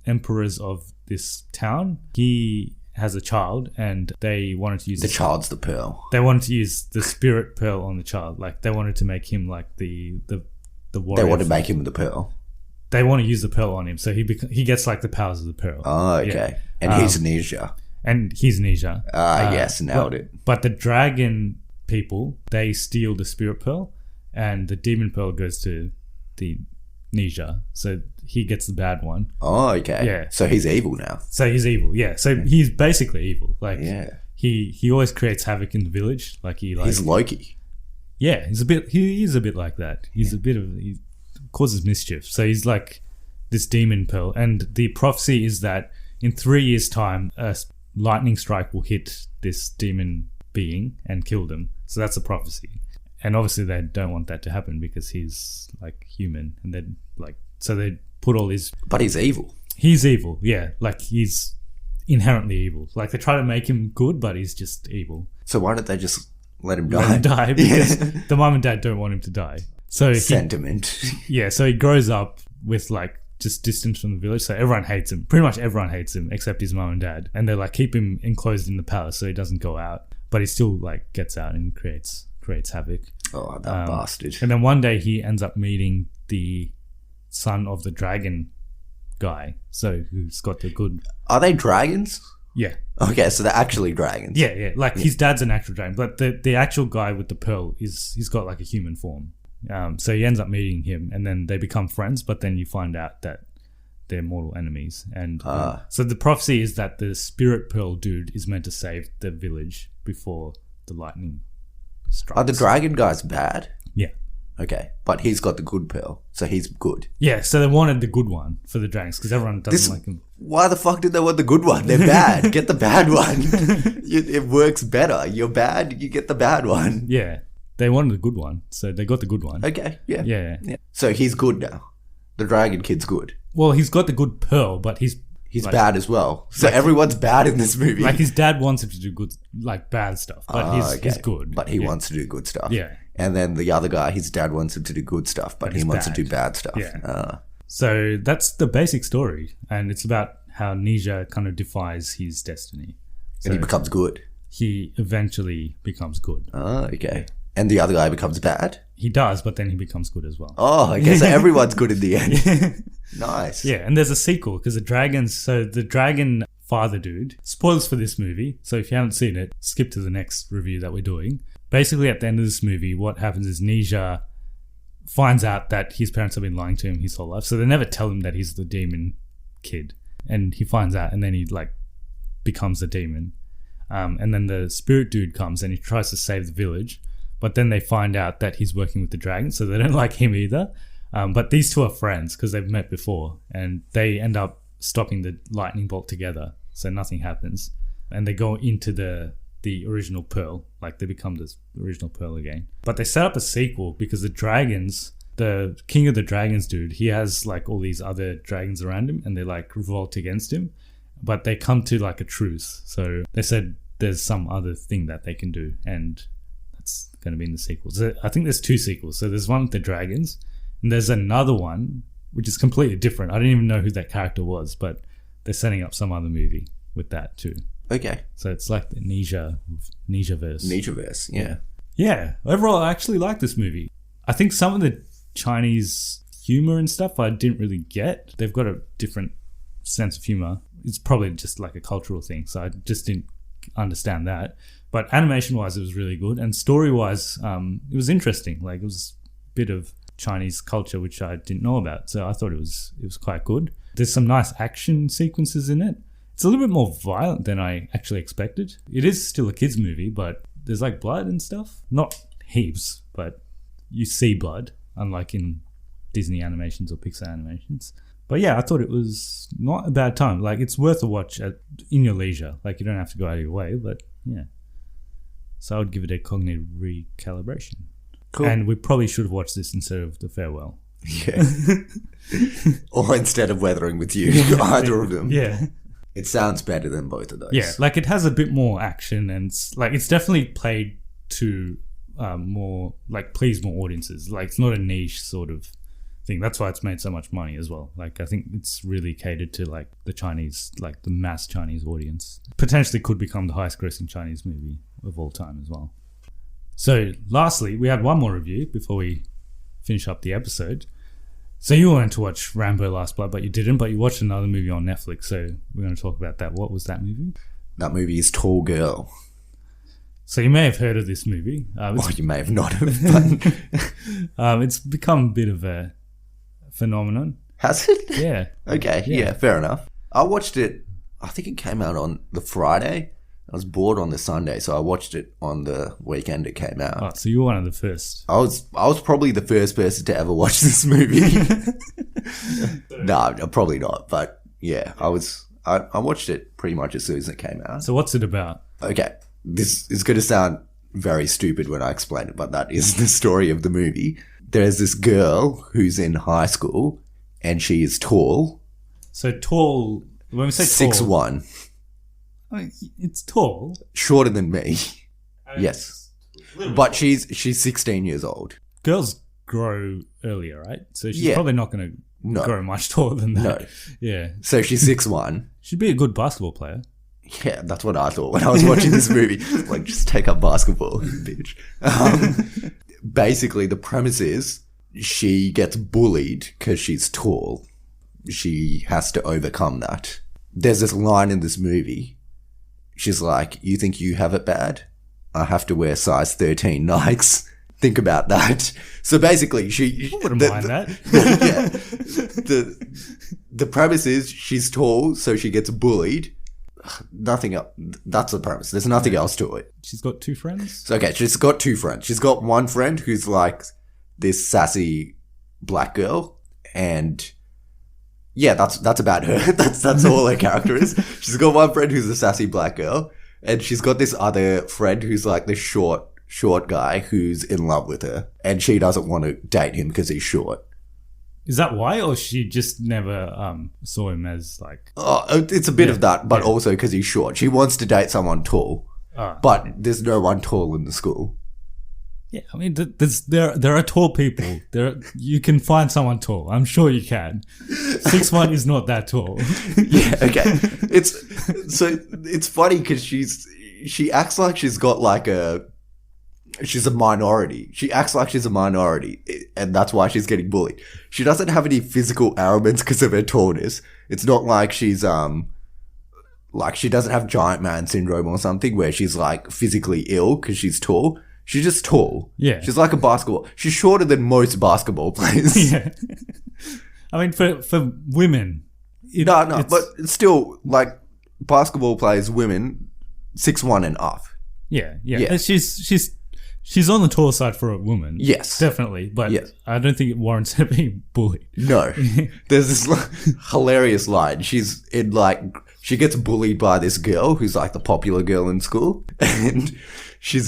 emperors of this town. He has a child, and they wanted to use the child's the pearl. They wanted to use the spirit pearl on the child. Like, they wanted to make him like the warrior. They want to make him the pearl. They want to use the pearl on him, so he gets like the powers of the pearl. Oh, okay. Yeah. And he's Ninja. And he's Ninja. Yes, nailed it. But the dragon people, they steal the spirit pearl, and the demon pearl goes to the Ninja. So he gets the bad one. Oh, okay. Yeah. So he's evil now. So he's evil, yeah. So he's basically evil. Like, yeah. He always creates havoc in the village. Like, he's Loki. Yeah, he is a bit like that. He causes mischief. So he's like this demon pearl. And the prophecy is that in 3 years' time, a lightning strike will hit this demon being and kill them. So that's a prophecy. And obviously they don't want that to happen because he's like human, and then like, so they put all his... But he's evil. He's evil, yeah. Like, he's inherently evil. Like, they try to make him good, but he's just evil. So why don't they just let him die? Let him die because the mum and dad don't want him to die. So sentiment. Yeah, so he grows up with like just distance from the village, so everyone hates him. Pretty much everyone hates him except his mum and dad, and they like keep him enclosed in the palace so he doesn't go out, but he still like gets out and creates havoc. Oh, that bastard. And then one day he ends up meeting the son of the dragon guy. So who's got the good... Are they dragons? Yeah. Okay, so they're actually dragons. Yeah. Like his dad's an actual dragon, but the actual guy with the pearl he's got like a human form. So he ends up meeting him, and then they become friends. But then you find out that they're mortal enemies, and so the prophecy is that the spirit pearl dude is meant to save the village before the lightning strikes. Are the dragon guys bad? Yeah. Okay, but he's got the good pearl, so he's good. Yeah, so they wanted the good one for the dragons because everyone doesn't like him. Why the fuck did they want the good one? They're bad. Get the bad one. It works better. You're bad, you get the bad one. Yeah, they wanted the good one, so they got the good one. Okay, yeah. Yeah. So he's good now. The dragon kid's good. Well, he's got the good pearl, but he's like, bad as well. So everyone's bad in this movie. Like his dad wants him to do good, like bad stuff, but he's good. But he wants to do good stuff. Yeah. And then the other guy, his dad wants him to do good stuff, but he wants to do bad stuff. Yeah. So that's the basic story, and it's about how Ninja kind of defies his destiny. So and he becomes good. He eventually becomes good. Oh, okay. And the other guy becomes bad? He does, but then he becomes good as well. Oh, okay. So everyone's good in the end. Nice. Yeah, and there's a sequel because the dragon father dude, spoilers for this movie, so if you haven't seen it, skip to the next review that we're doing. Basically, at the end of this movie, what happens is Ninja finds out that his parents have been lying to him his whole life. So they never tell him that he's the demon kid. And he finds out, and then he like becomes a demon. And then the spirit dude comes and he tries to save the village. But then they find out that he's working with the dragon, so they don't like him either. But these two are friends because they've met before. And they end up stopping the lightning bolt together. So nothing happens. And they go into the original pearl, like they become this original pearl again. But they set up a sequel because the king of the dragons dude, he has like all these other dragons around him and they like revolt against him, but they come to like a truce. So they said there's some other thing that they can do, and that's going to be in the sequel. So I think there's 2 sequels. So there's one with the dragons and there's another one which is completely different. I didn't even know who that character was, but they're setting up some other movie with that too. Okay. So it's like the Ninja-verse. Ninja-verse, yeah. Yeah. Overall, I actually like this movie. I think some of the Chinese humor and stuff I didn't really get. They've got a different sense of humor. It's probably just like a cultural thing, so I just didn't understand that. But animation-wise, it was really good. And story-wise, it was interesting. Like, it was a bit of Chinese culture, which I didn't know about. So I thought it was quite good. There's some nice action sequences in it. It's a little bit more violent than I actually expected. It is still a kids movie, but there's like blood and stuff. Not heaps, but you see blood, unlike in Disney animations or Pixar animations. But yeah, I thought it was not a bad time. Like, it's worth a watch in your leisure. Like, you don't have to go out of your way, but yeah. So I would give it a cognitive recalibration. Cool. And we probably should have watched this instead of The Farewell. Yeah. Or instead of Weathering with You. Either of them. Yeah. It sounds better than both of those. Yeah, like it has a bit more action and it's definitely played to more, like, please more audiences. Like, it's not a niche sort of thing. That's why it's made so much money as well. Like, I think it's really catered to like the Chinese, like the mass Chinese audience. Potentially could become the highest grossing Chinese movie of all time as well. So lastly, we had one more review before we finish up the episode. So you wanted to watch Rambo Last Blood, but you didn't, but you watched another movie on Netflix, so we're going to talk about that. What was that movie? That movie is Tall Girl. So you may have heard of this movie. You may have not have, but... it's become a bit of a phenomenon. Has it? Yeah. Okay, yeah, fair enough. I watched it, I think it came out on the Friday. I was bored on the Sunday, so I watched it on the weekend it came out. Oh, so you were one of the first. I was probably the first person to ever watch this movie. No, probably not. But yeah, I watched it pretty much as soon as it came out. So what's it about? Okay, this is going to sound very stupid when I explain it, but that is the story of the movie. There's this girl who's in high school, and she is tall. So tall, when we say tall... 6'1". I mean, it's tall. Shorter than me. Yes. But she's 16 years old. Girls grow earlier, right? So she's probably not going to grow much taller than that. No. Yeah. So she's 6'1". She'd be a good basketball player. Yeah, that's what I thought when I was watching this movie. Like, just take up basketball, bitch. Basically, the premise is she gets bullied because she's tall. She has to overcome that. There's this line in this movie. She's like, you think you have it bad? I have to wear size 13 Nikes. Think about that. So basically, she... I wouldn't mind that. The premise is she's tall, so she gets bullied. Nothing else. That's the premise. There's nothing else to it. She's got 2 friends? So, okay, she's got 2 friends. She's got one friend who's like this sassy black girl, and yeah, that's about her. That's all her character is. She's got one friend who's a sassy black girl, and she's got this other friend who's like the short guy who's in love with her, and she doesn't want to date him because he's short. Is that why, or she just never saw him as like... Oh, it's a bit of that, but also because he's short. She wants to date someone tall, but there's no one tall in the school. Yeah, I mean, there are tall people. You can find someone tall. I'm sure you can. 6'1" is not that tall. Yeah, okay. It's funny because she acts like she's got like she's a minority. She acts like she's a minority, and that's why she's getting bullied. She doesn't have any physical ailments because of her tallness. It's not like she's like she doesn't have giant man syndrome or something where she's like physically ill because she's tall. She's just tall. Yeah. She's like a basketball. She's shorter than most basketball players. Yeah. I mean, for women. But still, like, basketball players, women, 6'1" and up. Yeah. And she's on the tall side for a woman. Yes. Definitely. But yes. I don't think it warrants her being bullied. No. There's this hilarious line. She's in, like, she gets bullied by this girl who's, like, the popular girl in school. And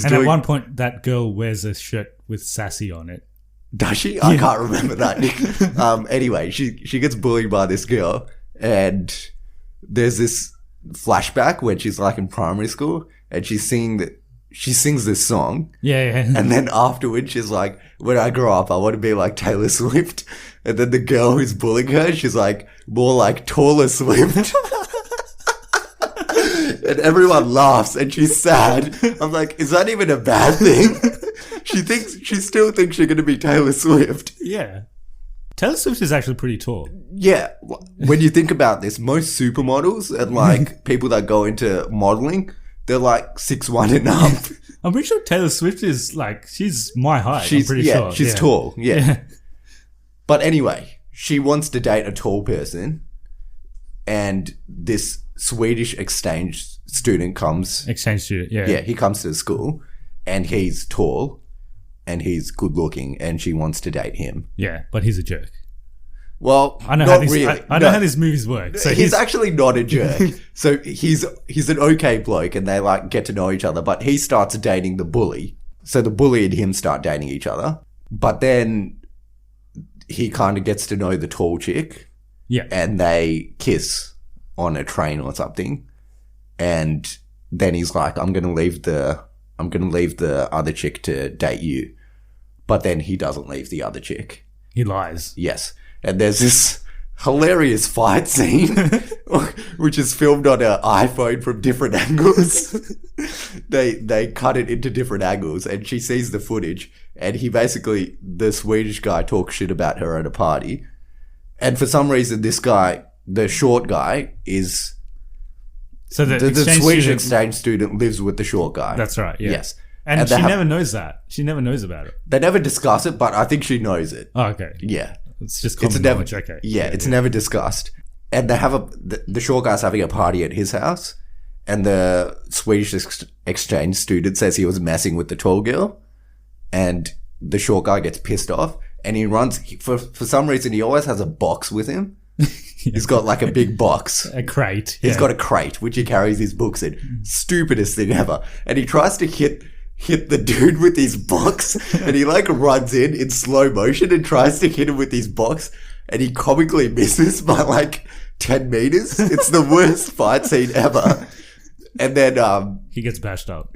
at one point, that girl wears a shirt with sassy on it. Does she? I can't remember that. Anyway, she gets bullied by this girl, and there's this flashback when she's like in primary school, and she sings this song. Yeah. And then afterwards, she's like, when I grow up, I want to be like Taylor Swift. And then the girl who's bullying her, she's like, more like Taller Swift. And everyone laughs, and she's sad. I'm like, is that even a bad thing? She still thinks she's going to be Taylor Swift. Yeah. Taylor Swift is actually pretty tall. Yeah. When you think about this, most supermodels and like people that go into modeling, they're like 6'1" and up. I'm pretty sure Taylor Swift is like, she's my height. I'm pretty sure. She's tall. Yeah. But anyway, she wants to date a tall person, and this Swedish exchange student comes. Exchange student, yeah. Yeah, he comes to the school, and he's tall, and he's good looking, and she wants to date him. Yeah, but he's a jerk. Well, I know not how really. I know how these movies work. So he's actually not a jerk. So he's an okay bloke, and they like get to know each other. But he starts dating the bully. So the bully and him start dating each other. But then he kind of gets to know the tall chick. Yeah, and they kiss on a train or something. And then he's like, I'm gonna leave the other chick to date you. But then he doesn't leave the other chick. He lies. Yes. And there's this hilarious fight scene, which is filmed on an iPhone from different angles. They cut it into different angles, and she sees the footage, and the Swedish guy talks shit about her at a party. And for some reason, this guy, the short guy, is... So the Swedish exchange student lives with the short guy. That's right, yeah. Yes. And she never knows that. She never knows about it. They never discuss it, but I think she knows it. Oh, okay. Yeah. It's just common knowledge, okay. Yeah, it's never discussed. And they have the short guy's having a party at his house, and the Swedish exchange student says he was messing with the tall girl, and the short guy gets pissed off, and he runs, for some reason, he always has a box with him. He's got like a big box. A crate. He's got a crate, which he carries his books in. Stupidest thing ever. And he tries to hit the dude with his box, and he like runs in slow motion and tries to hit him with his box, and he comically misses by like 10 meters. It's the worst fight scene ever. And then he gets bashed up.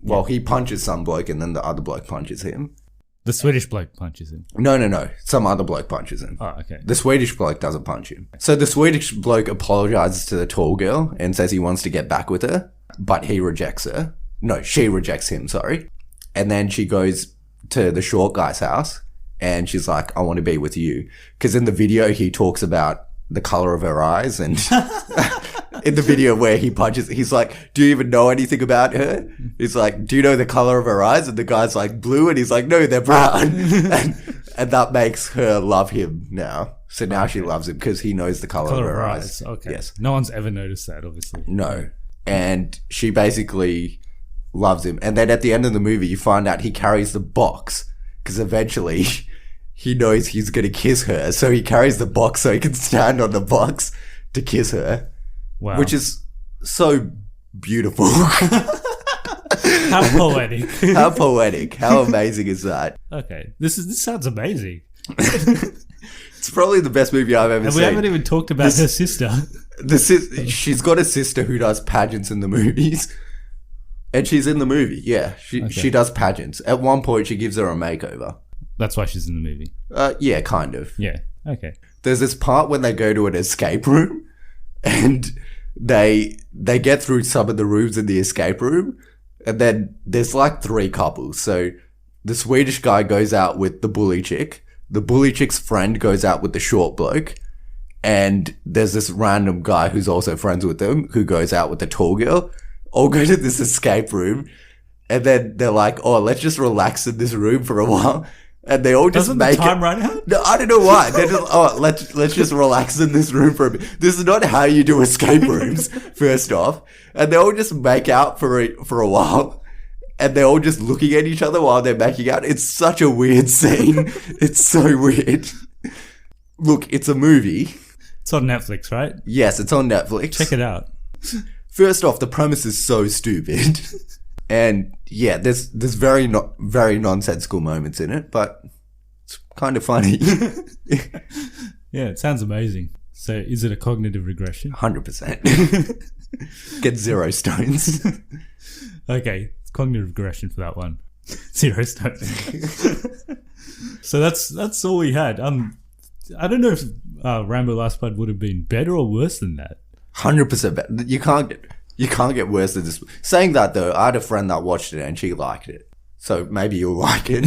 Well, he punches some bloke, and then the other bloke punches him. The Swedish bloke punches him. No. Some other bloke punches him. Oh, okay. The Swedish bloke doesn't punch him. So the Swedish bloke apologizes to the tall girl and says he wants to get back with her, but he rejects her. No, she rejects him, sorry. And then she goes to the short guy's house, And she's like, I want to be with you. Because in the video, he talks about the color of her eyes. And in the video where he punches, he's like, do you even know anything about her? He's like, do you know the color of her eyes? And the guy's like, blue. And he's like, no, they're brown. and that makes her love him now. So now she loves him because he knows the color of her eyes. Okay. Yes. No one's ever noticed that, obviously. No. And she basically loves him. And then at the end of the movie, you find out he carries the box because eventually he knows he's going to kiss her. So he carries the box so he can stand on the box to kiss her. Wow. Which is so beautiful. How poetic. How poetic. How amazing is that? Okay. This sounds amazing. It's probably the best movie I've ever And seen. we haven't even talked about her sister. She's got a sister who does pageants in the movies. And she's in the movie, yeah. She does pageants. At one point, she gives her a makeover. That's why she's in the movie. Yeah, kind of. Yeah. Okay. There's this part when they go to an escape room and they get through some of the rooms in the escape room, and then there's like 3 couples. So the Swedish guy goes out with the bully chick. The bully chick's friend goes out with the short bloke. And there's this random guy who's also friends with them who goes out with the tall girl. All go to this escape room. And then they're like, oh, let's just relax in this room for a while. And they all just Doesn't make the time run out? No, I don't know why. They're just, let's just relax in this room for a bit. This is not how you do escape rooms, first off. And they all just make out for a while. And they're all just looking at each other while they're making out. It's such a weird scene. It's so weird. Look, it's a movie. It's on Netflix, right? Yes, it's on Netflix. Check it out. First off, the premise is so stupid. And yeah, there's very nonsensical moments in it, but it's kind of funny. Yeah, it sounds amazing. So is it a cognitive regression? 100%. Get 0 stones. Okay, cognitive regression for that one. 0 stones. So that's all we had. I don't know if Rambo Last Blood would have been better or worse than that. 100% better. You can't get worse than this. Saying that though, I had a friend that watched it and she liked it. So maybe you'll like it.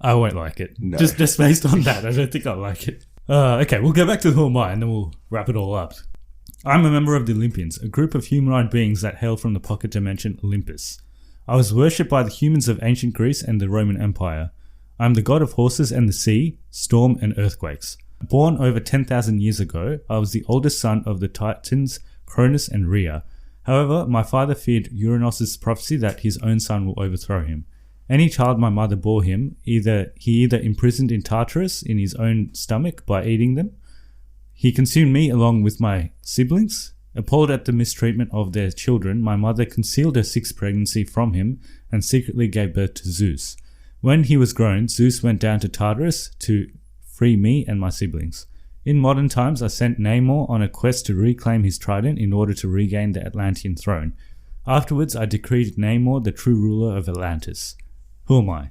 I won't like it. No. Just based on that, I don't think I'll like it. Okay, we'll go back to Who Am I and then we'll wrap it all up. I'm a member of the Olympians, a group of humanoid beings that hail from the pocket dimension Olympus. I was worshipped by the humans of ancient Greece and the Roman Empire. I am the god of horses and the sea, storm and earthquakes. Born over 10,000 years ago, I was the oldest son of the Titans Cronus and Rhea. However, my father feared Uranus' prophecy that his own son will overthrow him. Any child my mother bore him, he either imprisoned in Tartarus in his own stomach by eating them. He consumed me along with my siblings. Appalled at the mistreatment of their children, my mother concealed her 6th pregnancy from him and secretly gave birth to Zeus. When he was grown, Zeus went down to Tartarus to free me and my siblings. In modern times, I sent Namor on a quest to reclaim his trident in order to regain the Atlantean throne. Afterwards, I decreed Namor the true ruler of Atlantis. Who am I?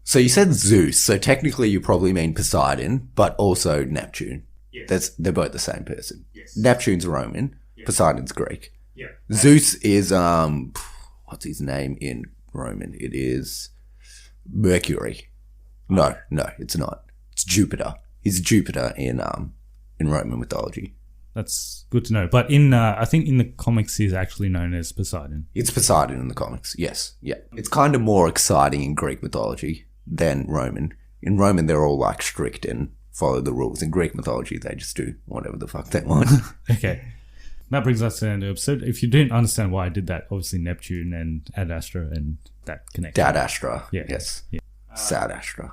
So you said Zeus, so technically you probably mean Poseidon, but also Neptune. Yes. They're both the same person. Yes. Neptune's Roman, yes. Poseidon's Greek. Yeah. Zeus is, what's his name in Roman? It is Mercury. No, it's not. It's Jupiter. He's Jupiter in Roman mythology. That's good to know. But in I think in the comics he's actually known as Poseidon. It's Poseidon in the comics, yes. Yeah. It's kind of more exciting in Greek mythology than Roman. In Roman they're all like strict and follow the rules. In Greek mythology they just do whatever the fuck they want. Okay. That brings us to the end of the episode. If you didn't understand why I did that, obviously Neptune and Ad Astra and that connection. Ad Astra. Yeah. Yes. Yeah. Sad Astra.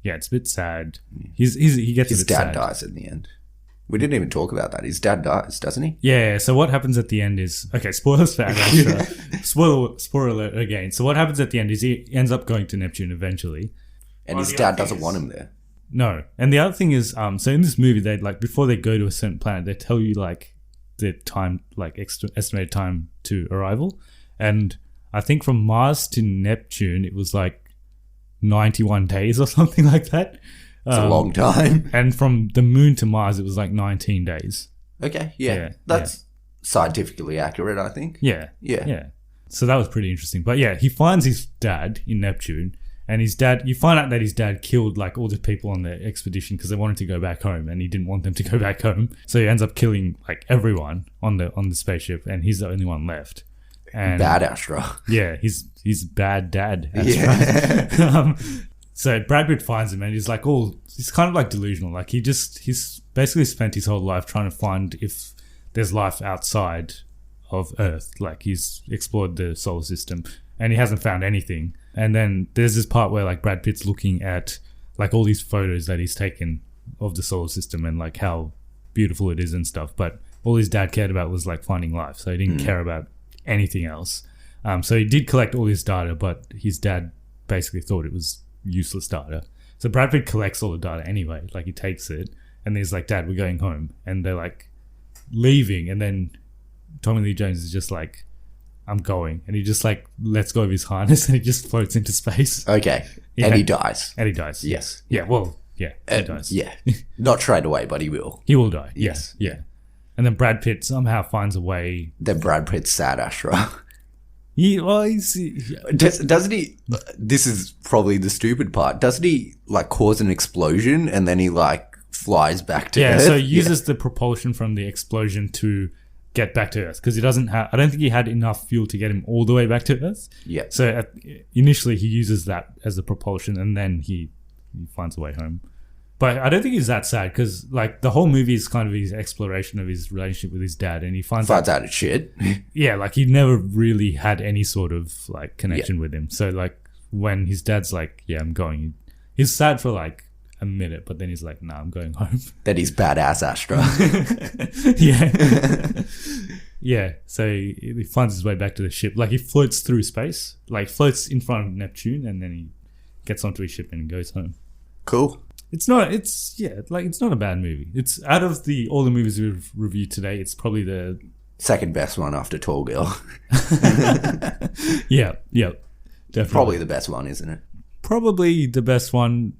Yeah, it's a bit sad. He gets his a bit sad. His dad dies in the end. We didn't even talk about that. His dad dies, doesn't he? Yeah, so what happens at the end is... Okay, spoilers for Ad Astra. Spoiler alert again. So what happens at the end is he ends up going to Neptune eventually. And his dad doesn't want him there. No. And the other thing is, so in this movie, they like before they go to a certain planet, they tell you like the time, like estimated time to arrival. And I think from Mars to Neptune, it was like 91 days or something like that. It's a long time. And from the moon to Mars, it was like 19 days. Okay, yeah. That's scientifically accurate, I think. Yeah. So that was pretty interesting. But yeah, he finds his dad in Neptune And his dad, you find out that his dad killed like all the people on the expedition because they wanted to go back home, and he didn't want them to go back home. So he ends up killing like everyone on the spaceship, and he's the only one left. And Bad Astra. yeah, he's bad dad. Yeah. Right. So Brad Pitt finds him, and he's like, he's kind of like delusional. Like he's basically spent his whole life trying to find if there's life outside of Earth. Like he's explored the solar system, and he hasn't found anything. And then there's this part where like Brad Pitt's looking at like all these photos that he's taken of the solar system and like how beautiful it is and stuff. But all his dad cared about was like finding life. So he didn't care about anything else. So he did collect all his data, but his dad basically thought it was useless data. So Brad Pitt collects all the data anyway. Like he takes it and he's like, Dad, we're going home. And they're like leaving. And then Tommy Lee Jones is just like, I'm going. And he just like lets go of his harness and he just floats into space. Okay. Yeah. And he dies. And he dies. Yes. Yeah. Well, yeah. He dies. Yeah. Not straight away, but he will. He will die. Yes. Yeah. And then Brad Pitt somehow finds a way. Then Brad Pitt's Sad Astra. Doesn't he? This is probably the stupid part. Doesn't he like cause an explosion and then he like flies back to Earth? Yeah, so he uses the propulsion from the explosion to get back to Earth because he doesn't have. I don't think he had enough fuel to get him all the way back to Earth. Yeah. So initially he uses that as the propulsion, and then he finds a way home. But I don't think he's that sad because like the whole movie is kind of his exploration of his relationship with his dad, and he finds out it's shit. Yeah, like he never really had any sort of like connection with him. So like when his dad's like, "Yeah, I'm going," he's sad for like a minute, but then he's like, "Nah, I'm going home." Then he's badass Astra. Yeah. Yeah, so he finds his way back to the ship. Like he floats through space, like floats in front of Neptune, and then he gets onto his ship and goes home. Cool. It's not a bad movie. It's out of all the movies we've reviewed today, it's probably the second best one after Tall Girl. Yeah, definitely. Probably the best one, isn't it? Probably the best one.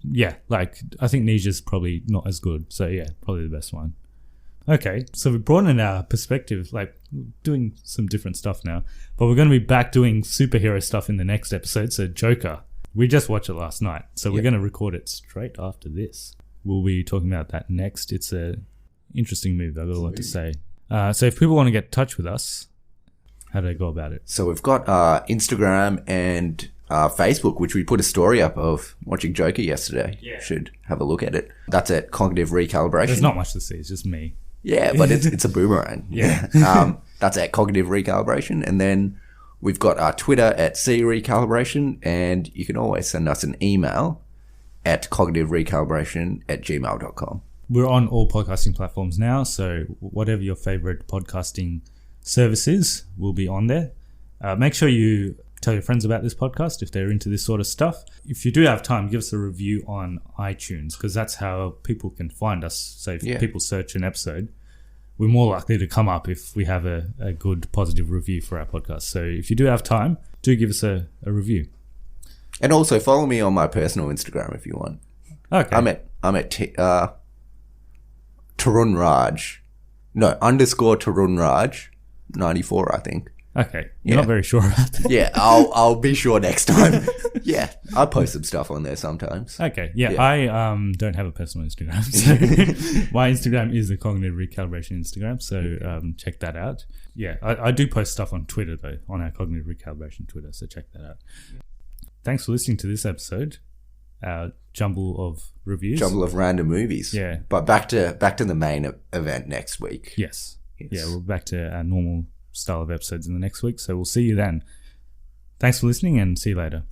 Yeah, like I think Ninja's probably not as good. So yeah, probably the best one. Okay, so we've broadened our perspective, like doing some different stuff now. But we're going to be back doing superhero stuff in the next episode. So Joker. We just watched it last night, so we're going to record it straight after this. We'll be talking about that next. It's a interesting movie. I've got a lot to say. So if people want to get in touch with us, how do they go about it? So we've got Instagram and Facebook, which we put a story up of watching Joker yesterday. Yeah. Should have a look at it. That's at Cognitive Recalibration. There's not much to see. It's just me. Yeah, but it's a boomerang. Yeah. That's at Cognitive Recalibration. And then we've got our Twitter at C-Recalibration, and you can always send us an email at cognitiverecalibration@gmail.com. We're on all podcasting platforms now, so whatever your favorite podcasting service is, we'll be on there. Make sure you tell your friends about this podcast if they're into this sort of stuff. If you do have time, give us a review on iTunes, because that's how people can find us. So if people search an episode, we're more likely to come up if we have a good positive review for our podcast. So if you do have time, do give us a review. And also follow me on my personal Instagram if you want. Okay. I'm at Tarun Raj. No, _Tarun Raj 94, I think. Okay. You're not very sure about that. Yeah, I'll be sure next time. Yeah, I post some stuff on there sometimes. Okay. Yeah. I don't have a personal Instagram. So my Instagram is the Cognitive Recalibration Instagram. So check that out. Yeah, I do post stuff on Twitter though, on our Cognitive Recalibration Twitter. So check that out. Thanks for listening to this episode. Our jumble of reviews. Jumble of random movies. Yeah. But back to the main event next week. Yes. Yeah, we're back to our normal style of episodes in the next week, so we'll see you then. Thanks for listening, and see you later.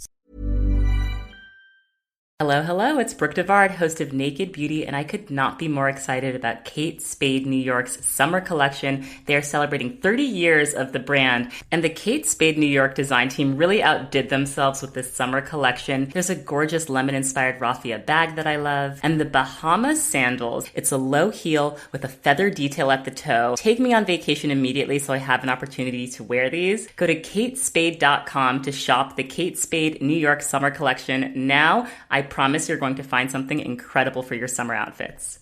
Hello, it's Brooke Devard, host of Naked Beauty, and I could not be more excited about Kate Spade New York's summer collection. They are celebrating 30 years of the brand, and the Kate Spade New York design team really outdid themselves with this summer collection. There's a gorgeous lemon-inspired raffia bag that I love, and the Bahamas sandals. It's a low heel with a feather detail at the toe. Take me on vacation immediately so I have an opportunity to wear these. Go to katespade.com to shop the Kate Spade New York summer collection now. I promise you're going to find something incredible for your summer outfits.